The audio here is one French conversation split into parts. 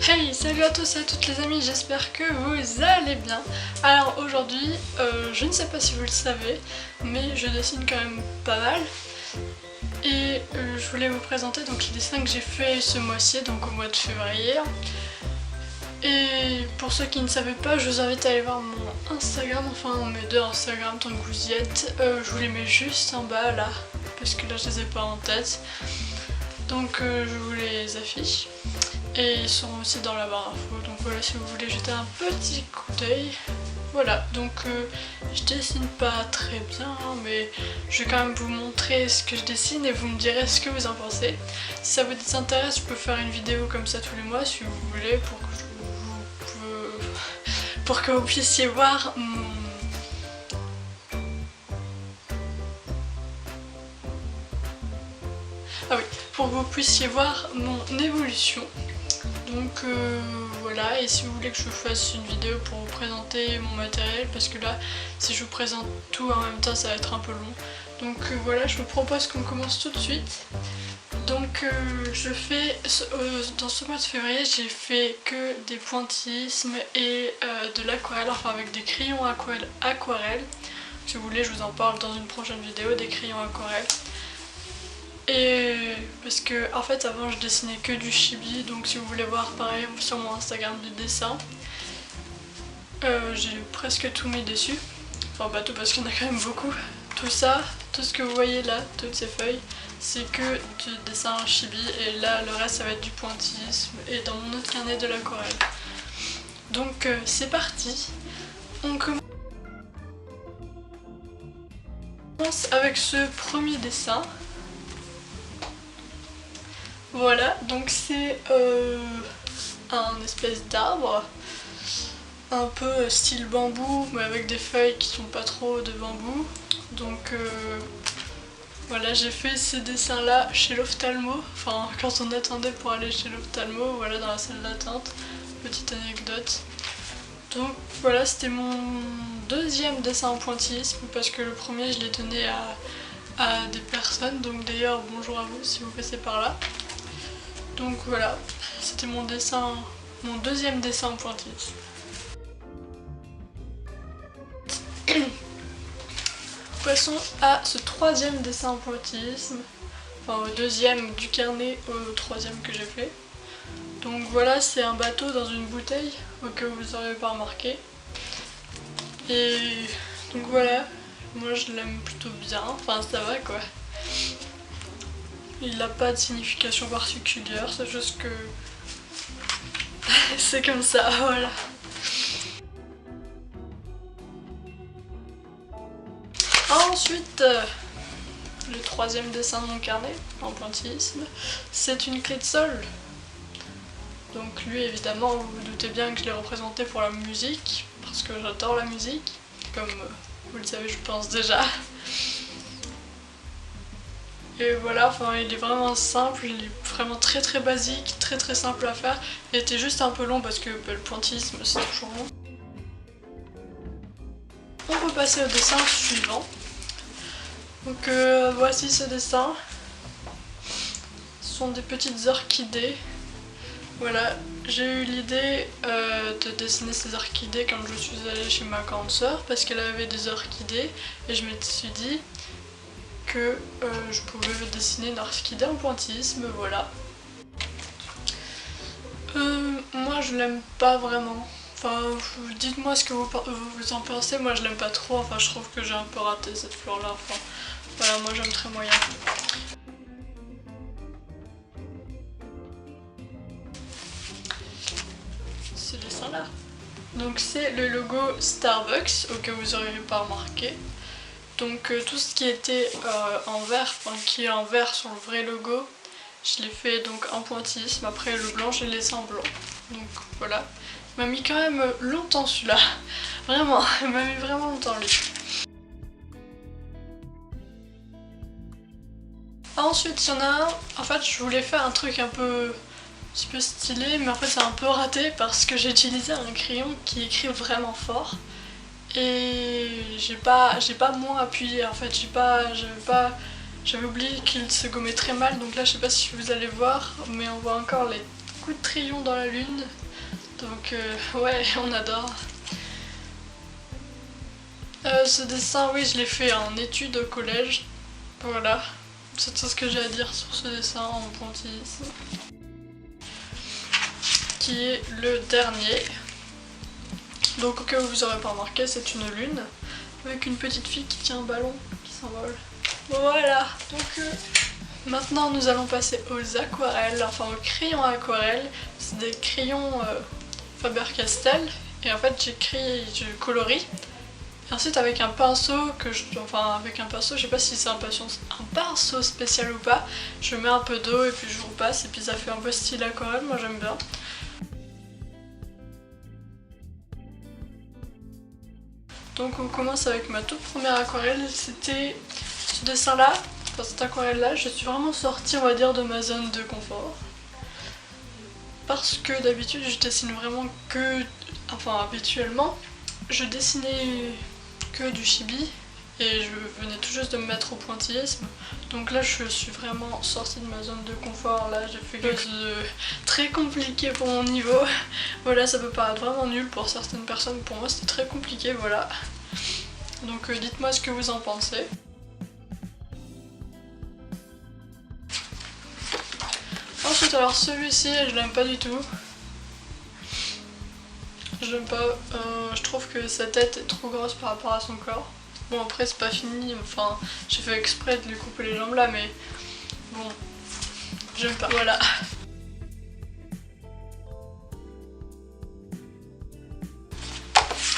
Hey, salut à tous et à toutes les amis, j'espère que vous allez bien. Alors aujourd'hui, je ne sais pas si vous le savez, mais je dessine quand même pas mal. Et je voulais vous présenter donc les dessins que j'ai fait ce mois-ci, donc au mois de février. Et pour ceux qui ne savaient pas, je vous invite à aller voir mon Instagram, enfin mes deux Instagram tant que vous y êtes. Je vous les mets juste en bas là, parce que là je les ai pas en tête. Donc je vous les affiche. Et ils seront aussi dans la barre d'infos, donc voilà si vous voulez jeter un petit coup d'œil. Voilà, donc je dessine pas très bien, mais je vais quand même vous montrer ce que je dessine et vous me direz ce que vous en pensez. Si ça vous intéresse, je peux faire une vidéo comme ça tous les mois si vous voulez, pour que vous puissiez voir pour que vous puissiez voir mon évolution. Donc voilà, et si vous voulez que je vous fasse une vidéo pour vous présenter mon matériel, parce que là, si je vous présente tout en même temps, ça va être un peu long. Donc voilà, je vous propose qu'on commence tout de suite. Donc je fais, dans ce mois de février, j'ai fait que des pointillismes et de l'aquarelle, enfin avec des crayons aquarelle. Si vous voulez, je vous en parle dans une prochaine vidéo, des crayons aquarelle. Et parce que en fait avant je dessinais que du chibi, donc si vous voulez voir pareil sur mon Instagram du dessin, j'ai presque tout mis dessus. Enfin pas tout parce qu'il y en a quand même beaucoup. Tout ça, tout ce que vous voyez là, toutes ces feuilles, c'est que du dessin chibi et là le reste ça va être du pointillisme et dans mon autre carnet de l'aquarelle. Donc c'est parti, on commence avec ce premier dessin. Voilà, donc c'est un espèce d'arbre, un peu style bambou, mais avec des feuilles qui sont pas trop de bambou. Donc voilà, j'ai fait ces dessins là chez l'ophtalmo, enfin quand on attendait pour aller chez l'ophtalmo, voilà dans la salle d'attente, petite anecdote. Donc voilà, c'était mon deuxième dessin en pointillisme, parce que le premier je l'ai donné à des personnes, donc d'ailleurs bonjour à vous si vous passez par là. Donc voilà, c'était mon deuxième dessin en pointillisme. Passons à ce troisième dessin en pointillisme, enfin au deuxième du carnet au troisième que j'ai fait. Donc voilà, c'est un bateau dans une bouteille, au cas où vous n'aurez pas remarqué. Et donc voilà, moi je l'aime plutôt bien, enfin ça va quoi. Il n'a pas de signification particulière, c'est juste que c'est comme ça, voilà. Ensuite, le troisième dessin de mon carnet, en pointillisme, c'est une clé de sol. Donc lui, évidemment, vous vous doutez bien que je l'ai représenté pour la musique, parce que j'adore la musique, comme vous le savez je pense déjà. Et voilà, enfin il est vraiment simple, il est vraiment très très basique, très très simple à faire. Il était juste un peu long parce que le pointillisme c'est toujours long. On peut passer au dessin suivant. Donc voici ce dessin. Ce sont des petites orchidées. Voilà, j'ai eu l'idée de dessiner ces orchidées quand je suis allée chez ma grande sœur parce qu'elle avait des orchidées et je me suis dit que je pouvais dessiner une orchidée en pointillisme, voilà. Moi je l'aime pas vraiment, enfin dites-moi ce que vous en pensez, moi je l'aime pas trop, enfin je trouve que j'ai un peu raté cette fleur là, enfin voilà, moi j'aime très moyen. Ce dessin là, donc c'est le logo Starbucks, au cas où vous n'auriez pas remarqué. Donc tout ce qui était en vert, enfin qui est en vert sur le vrai logo, je l'ai fait donc en pointillisme, après le blanc je l'ai laissé en blanc. Donc voilà, il m'a mis quand même longtemps celui-là, vraiment, il m'a mis vraiment longtemps lui. Ensuite il y en a un, en fait je voulais faire un truc un petit peu stylé, mais en fait c'est un peu raté parce que j'ai utilisé un crayon qui écrit vraiment fort. Et j'ai pas moins appuyé en fait, J'avais oublié qu'il se gommait très mal, donc là je sais pas si vous allez voir, mais on voit encore les coups de crayon dans la lune. Donc ouais, on adore. Ce dessin, oui, je l'ai fait en études au collège. Voilà, c'est tout ce que j'ai à dire sur ce dessin en pointillise. Qui est le dernier. Donc au cas où vous aurez pas remarqué, c'est une lune avec une petite fille qui tient un ballon qui s'envole. Voilà, donc maintenant nous allons passer aux aquarelles, enfin aux crayons aquarelles. C'est des crayons Faber-Castell et en fait je colorie. Et ensuite avec un pinceau je sais pas si c'est un pinceau spécial ou pas, je mets un peu d'eau et puis je repasse et puis ça fait un peu style aquarelle, moi j'aime bien. Donc on commence avec ma toute première aquarelle, c'était ce dessin là, enfin cette aquarelle là, je suis vraiment sortie on va dire de ma zone de confort. Parce que d'habitude je dessine vraiment que, enfin habituellement, je dessinais que du chibi et je venais tout juste de me mettre au pointillisme. Donc là je suis vraiment sortie de ma zone de confort, là j'ai fait quelque chose de très compliqué pour mon niveau. Voilà, ça peut paraître vraiment nul pour certaines personnes, pour moi c'était très compliqué, voilà. Donc dites-moi ce que vous en pensez. Ensuite alors celui-ci je l'aime pas du tout. Je l'aime pas, je trouve que sa tête est trop grosse par rapport à son corps. Bon après c'est pas fini, enfin j'ai fait exprès de lui couper les jambes là mais bon, j'aime pas, voilà.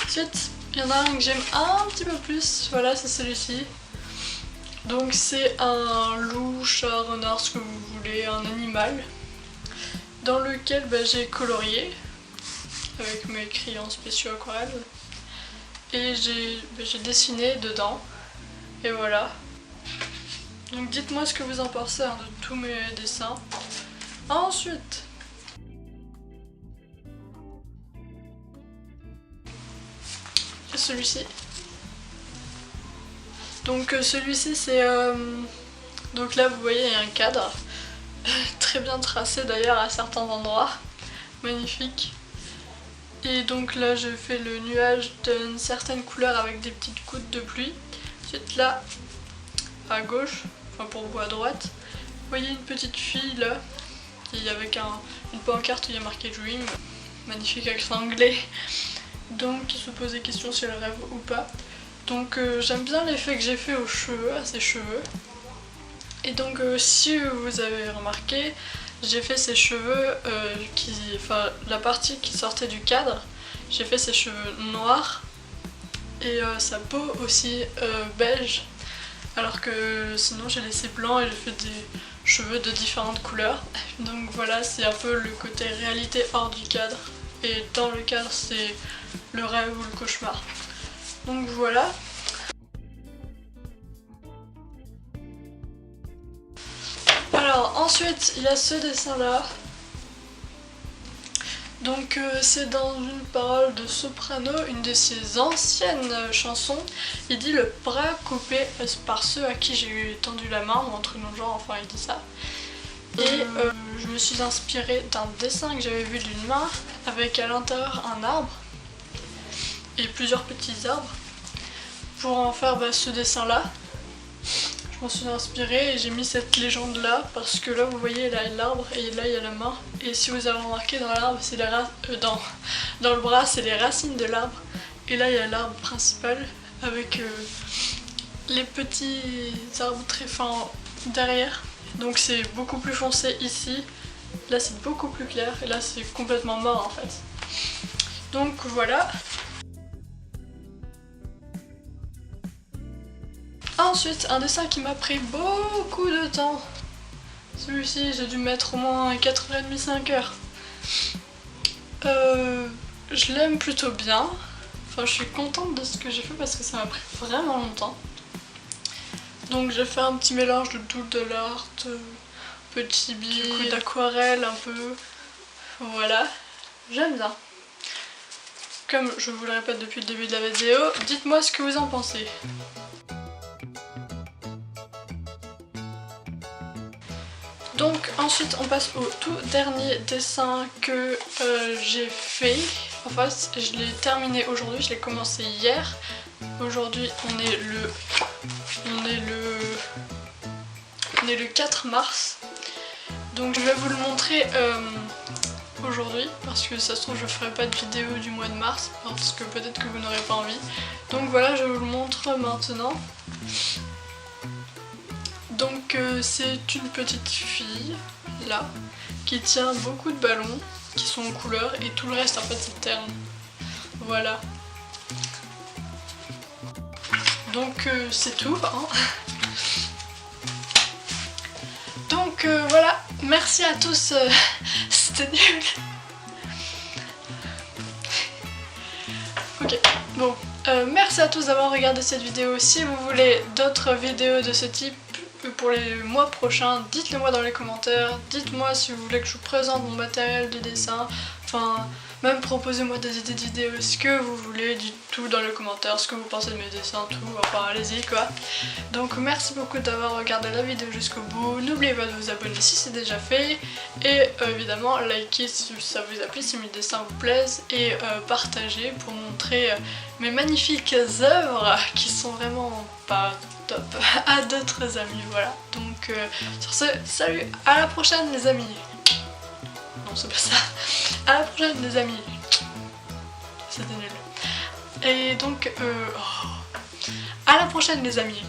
Ensuite il y en a un que j'aime un petit peu plus, voilà c'est celui-ci. Donc c'est un loup, chat, renard, ce que vous voulez, un animal dans lequel j'ai colorié avec mes crayons spéciaux aquarelles et j'ai dessiné dedans et voilà. Donc dites-moi ce que vous en pensez de tous mes dessins. Ensuite celui-ci. Donc celui-ci c'est donc là vous voyez il y a un cadre très bien tracé d'ailleurs à certains endroits, magnifique. Et donc là j'ai fait le nuage d'une certaine couleur avec des petites gouttes de pluie. Ensuite là à gauche, enfin pour vous à droite, vous voyez une petite fille là qui avec une pancarte où il y a marqué Dream, magnifique accent anglais. Donc qui se pose des questions si elle rêve ou pas. Donc j'aime bien l'effet que j'ai fait aux cheveux, à ses cheveux. Et donc si vous avez remarqué, j'ai fait ses cheveux, la partie qui sortait du cadre, j'ai fait ses cheveux noirs et sa peau aussi beige. Alors que sinon j'ai laissé blanc et j'ai fait des cheveux de différentes couleurs. Donc voilà, c'est un peu le côté réalité hors du cadre. Et dans le cadre c'est le rêve ou le cauchemar. Donc voilà. Alors ensuite il y a ce dessin là. Donc c'est dans une parole de Soprano, une de ses anciennes chansons. Il dit le bras coupé par ceux à qui j'ai tendu la main, ou un truc dans le genre, enfin il dit ça. Et je me suis inspirée d'un dessin que j'avais vu d'une main avec à l'intérieur un arbre et plusieurs petits arbres pour en faire ce dessin là. Je m'en suis inspirée et j'ai mis cette légende là parce que là vous voyez là il y a l'arbre et là il y a la main, et si vous avez remarqué dans l'arbre c'est dans le bras c'est les racines de l'arbre, et là il y a l'arbre principal avec les petits arbres très fins derrière, donc c'est beaucoup plus foncé ici, là c'est beaucoup plus clair et là c'est complètement mort en fait. Donc voilà. Ensuite, un dessin qui m'a pris beaucoup de temps. Celui-ci, j'ai dû mettre au moins 4h30, 5h. Je l'aime plutôt bien. Enfin, je suis contente de ce que j'ai fait parce que ça m'a pris vraiment longtemps. Donc j'ai fait un petit mélange de doodle art, petit chibi, d'aquarelle un peu. Voilà, j'aime bien. Comme je vous le répète depuis le début de la vidéo, dites-moi ce que vous en pensez. ensuite on passe au tout dernier dessin que j'ai fait. Enfin je l'ai terminé aujourd'hui, je l'ai commencé hier. Aujourd'hui on est le 4 mars. Donc je vais vous le montrer aujourd'hui parce que ça se trouve je ferai pas de vidéo du mois de mars parce que peut-être que vous n'aurez pas envie. Donc voilà, je vous le montre maintenant. Donc c'est une petite fille là qui tient beaucoup de ballons qui sont en couleur et tout le reste en fait c'est terne. Voilà. Donc c'est tout hein. Donc voilà, merci à tous, c'était nul. Ok, bon, merci à tous d'avoir regardé cette vidéo. Si vous voulez d'autres vidéos de ce type pour les mois prochains, dites-le moi dans les commentaires. Dites-moi si vous voulez que je vous présente mon matériel de dessin. Enfin, même proposez-moi des idées de vidéos, ce que vous voulez, dites tout dans les commentaires, ce que vous pensez de mes dessins, tout, enfin allez-y quoi. Donc merci beaucoup d'avoir regardé la vidéo jusqu'au bout, n'oubliez pas de vous abonner si c'est déjà fait, et évidemment likez si ça vous a plu, si mes dessins vous plaisent, et partagez pour montrer mes magnifiques œuvres qui sont vraiment pas top à d'autres amis, voilà. Donc sur ce, salut, à la prochaine les amis. Non c'est pas ça. À la prochaine les amis. C'était nul. Et donc à la prochaine les amis.